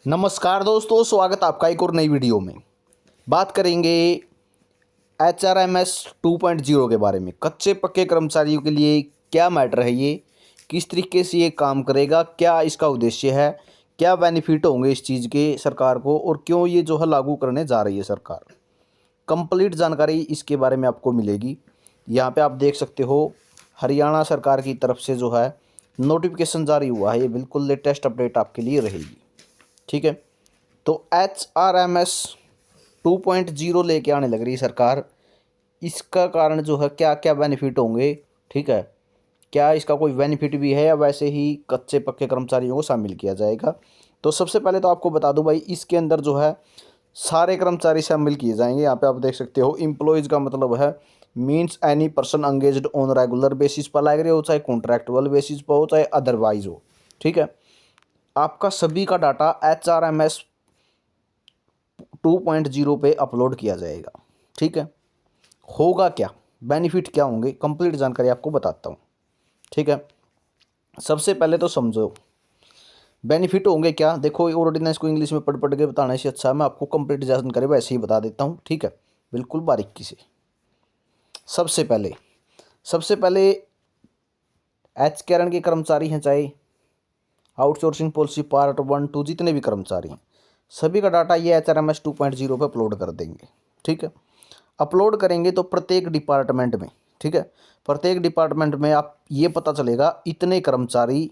नमस्कार दोस्तों, स्वागत आपका एक और नई वीडियो में। बात करेंगे HRMS 2.0 के बारे में। कच्चे पक्के कर्मचारियों के लिए क्या मैटर है ये, किस तरीके से ये काम करेगा, क्या इसका उद्देश्य है, क्या बेनिफिट होंगे इस चीज़ के सरकार को और क्यों ये जो है लागू करने जा रही है सरकार। कंप्लीट जानकारी इसके बारे में आपको मिलेगी। यहाँ पे आप देख सकते हो हरियाणा सरकार की तरफ से जो है नोटिफिकेशन जारी हुआ है। ये बिल्कुल लेटेस्ट अपडेट आपके लिए रहेगी। ठीक है, तो HRMS 2.0 लेके आने लग रही है सरकार। इसका कारण जो है क्या क्या बेनिफिट होंगे, ठीक है, क्या इसका कोई बेनिफिट भी है या वैसे ही कच्चे पक्के कर्मचारियों को शामिल किया जाएगा। तो सबसे पहले तो आपको बता दूं भाई, इसके अंदर जो है सारे कर्मचारी शामिल किए जाएंगे। यहाँ पे आप देख सकते हो एम्प्लॉयज़ का मतलब है means any person engaged on regular basis पर लग रहे हो, चाहे कॉन्ट्रैक्चुअल बेसिस पर हो, चाहे अदरवाइज हो। ठीक है, आपका सभी का डाटा HRMS 2.0 पे अपलोड किया जाएगा। ठीक है, होगा क्या, बेनिफिट क्या होंगे, कंप्लीट जानकारी आपको बताता हूँ। ठीक है, सबसे पहले तो समझो बेनिफिट होंगे क्या। देखो, ऑर्डिनेंस को इंग्लिश में पढ़ पढ़ के बताने से अच्छा मैं आपको कंप्लीट जानकारी वैसे ही बता देता हूँ। ठीक है, बिल्कुल बारीकी से। सबसे पहले एच कैरन के कर्मचारी हैं, चाहे आउटसोर्सिंग पॉलिसी पार्ट 1 2 जितने भी कर्मचारी हैं, सभी का डाटा ये HRMS 2.0 पे अपलोड कर देंगे। ठीक है, अपलोड करेंगे तो प्रत्येक डिपार्टमेंट में, ठीक है, प्रत्येक डिपार्टमेंट में आप ये पता चलेगा इतने कर्मचारी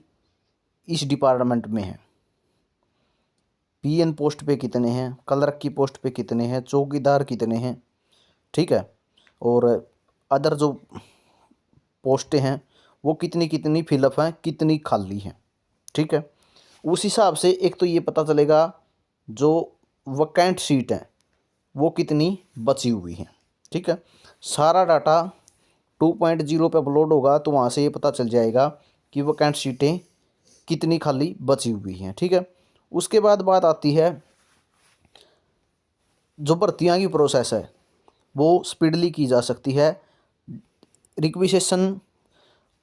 इस डिपार्टमेंट में हैं, PN पोस्ट पे कितने हैं, क्लर्क की पोस्ट पे कितने हैं, चौकीदार कितने हैं। ठीक है, और अदर जो पोस्टें हैं वो कितनी कितनी फिलअप हैं, कितनी खाली हैं। ठीक है, उस हिसाब से एक तो ये पता चलेगा जो वैकेंट सीट हैं वो कितनी बची हुई हैं। ठीक है, सारा डाटा 2.0 पे अपलोड होगा तो वहाँ से ये पता चल जाएगा कि वैकेंट सीटें कितनी खाली बची हुई हैं। ठीक है, उसके बाद बात आती है जो भर्तियाँ की प्रोसेस है वो स्पीडली की जा सकती है। रिक्वेशन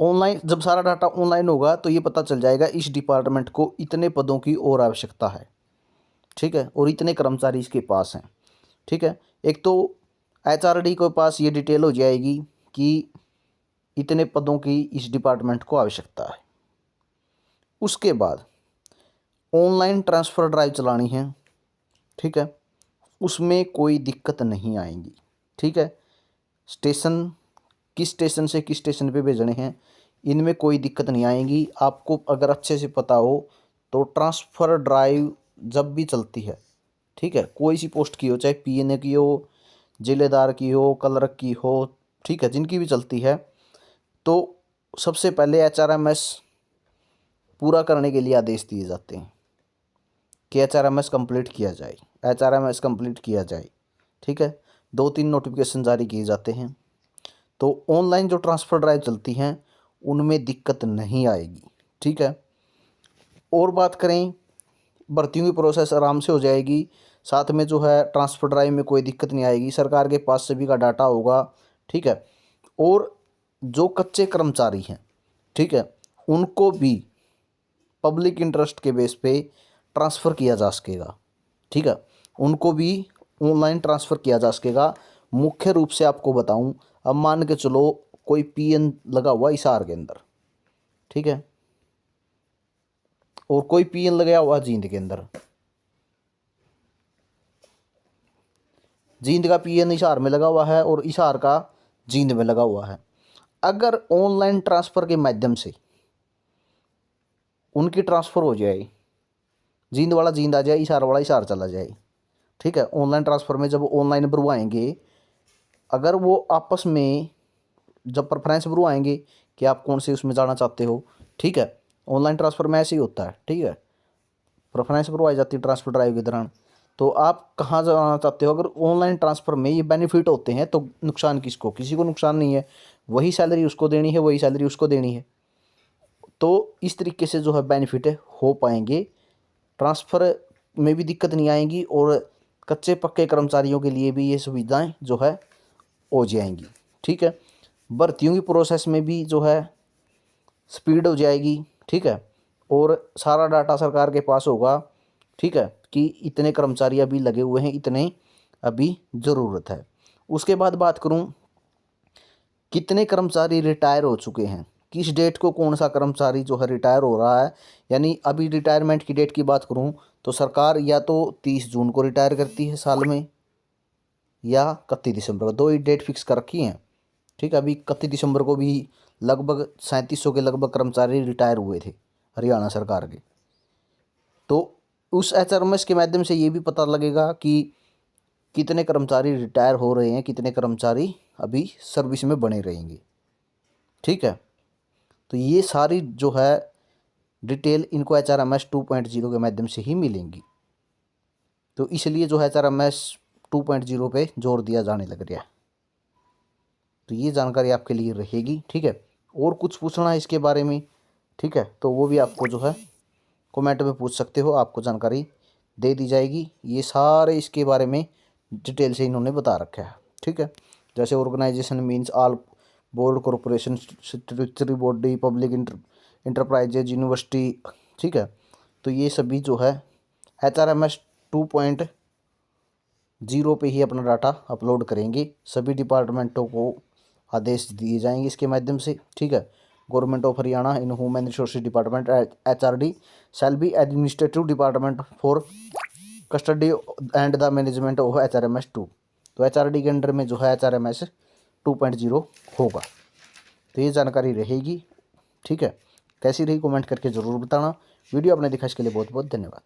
ऑनलाइन, जब सारा डाटा ऑनलाइन होगा तो ये पता चल जाएगा इस डिपार्टमेंट को इतने पदों की और आवश्यकता है। ठीक है, और इतने कर्मचारी इसके पास हैं। ठीक है, एक तो HRD के पास ये डिटेल हो जाएगी कि इतने पदों की इस डिपार्टमेंट को आवश्यकता है। उसके बाद ऑनलाइन ट्रांसफ़र ड्राइव चलानी है। ठीक है, उसमें कोई दिक्कत नहीं आएगी। ठीक है, स्टेशन, किस स्टेशन से किस स्टेशन पे भेजने हैं, इनमें कोई दिक्कत नहीं आएगी। आपको अगर अच्छे से पता हो तो ट्रांसफ़र ड्राइव जब भी चलती है, ठीक है, कोई सी पोस्ट की हो, चाहे PN की हो, जिलेदार की हो, क्लर्क की हो, ठीक है, जिनकी भी चलती है, तो सबसे पहले HRMS पूरा करने के लिए आदेश दिए जाते हैं कि HRMS कंप्लीट किया जाए, HRMS कंप्लीट किया जाए। ठीक है, 2-3 नोटिफिकेशन जारी किए जाते हैं। तो ऑनलाइन जो ट्रांसफ़र ड्राइव चलती हैं उनमें दिक्कत नहीं आएगी। ठीक है, और बात करें भर्तियों की प्रोसेस आराम से हो जाएगी। साथ में जो है ट्रांसफ़र ड्राइव में कोई दिक्कत नहीं आएगी, सरकार के पास सभी का डाटा होगा। ठीक है, और जो कच्चे कर्मचारी हैं, ठीक है, उनको भी पब्लिक इंटरेस्ट के बेस पे ट्रांसफ़र किया जा सकेगा। ठीक है, उनको भी ऑनलाइन ट्रांसफ़र किया जा सकेगा। मुख्य रूप से आपको बताऊं, अब मान के चलो कोई PN लगा हुआ हिसार के अंदर, ठीक है, और कोई PN लगाया हुआ जींद के अंदर, जींद का PN हिसार में लगा हुआ है और हिसार का जींद में लगा हुआ है। अगर ऑनलाइन ट्रांसफ़र के माध्यम से उनकी ट्रांसफ़र हो जाए, जींद वाला जींद आ जाए, हिसार वाला हिसार चला जाए। ठीक है, ऑनलाइन ट्रांसफ़र में जब ऑनलाइन भरवाएंगे, अगर वो आपस में जब प्रेफरेंस भरवाएंगे कि आप कौन से उसमें जाना चाहते हो, ठीक है, ऑनलाइन ट्रांसफ़र में ऐसे ही होता है। ठीक है, प्रेफरेंस भरवाई जाती है ट्रांसफ़र ड्राइव के दौरान, तो आप कहाँ जाना चाहते हो। अगर ऑनलाइन ट्रांसफ़र में ये बेनिफिट होते हैं तो नुकसान किसको, किसी को नुकसान नहीं है। वही सैलरी उसको देनी है, वही सैलरी उसको देनी है। तो इस तरीके से जो है बेनिफिट हो पाएंगे, ट्रांसफ़र में भी दिक्कत नहीं आएगी और कच्चे पक्के कर्मचारियों के लिए भी ये सुविधाएं जो है हो जाएंगी। ठीक है, भर्तियों की प्रोसेस में भी जो है स्पीड हो जाएगी। ठीक है, और सारा डाटा सरकार के पास होगा। ठीक है, कि इतने कर्मचारी अभी लगे हुए हैं, इतने अभी ज़रूरत है। उसके बाद बात करूं कितने कर्मचारी रिटायर हो चुके हैं, किस डेट को कौन सा कर्मचारी जो है रिटायर हो रहा है। यानी अभी रिटायरमेंट की डेट की बात करूं तो सरकार या तो 30 जून को रिटायर करती है साल में, या 31 दिसंबर को, दो ही डेट फिक्स कर रखी हैं। ठीक है, अभी 31 दिसंबर को भी लगभग 3700 के लगभग कर्मचारी रिटायर हुए थे हरियाणा सरकार के। तो उस HRMS के माध्यम से ये भी पता लगेगा कि कितने कर्मचारी रिटायर हो रहे हैं, कितने कर्मचारी अभी सर्विस में बने रहेंगे। ठीक है, तो ये सारी जो है डिटेल इनको HRMS 2.0 के माध्यम से ही मिलेंगी। तो इसलिए जो है HRMS 2.0 पे जोर दिया जाने लग रहा है। तो ये जानकारी आपके लिए रहेगी। ठीक है, और कुछ पूछना है इसके बारे में, ठीक है, तो वो भी आपको जो है कमेंट में पूछ सकते हो, आपको जानकारी दे दी जाएगी। ये सारे इसके बारे में डिटेल से इन्होंने बता रखा है। ठीक है, जैसे organisation means all board, corporation, statutory body, public enterprises, university. ठीक है, तो ये सभी जो है HRMS 2.0 पे ही अपना डाटा अपलोड करेंगे। सभी डिपार्टमेंटों को आदेश दिए जाएंगे इसके माध्यम से। ठीक है, government of Haryana in human resources department HRD shall be administrative department for custody and the management of HRMS 2। तो HRD के अंडर में जो है HRMS 2.0 होगा। तो ये जानकारी रहेगी। ठीक है, कैसी रही कमेंट करके ज़रूर बताना। वीडियो आपने देखा इसके लिए बहुत बहुत धन्यवाद।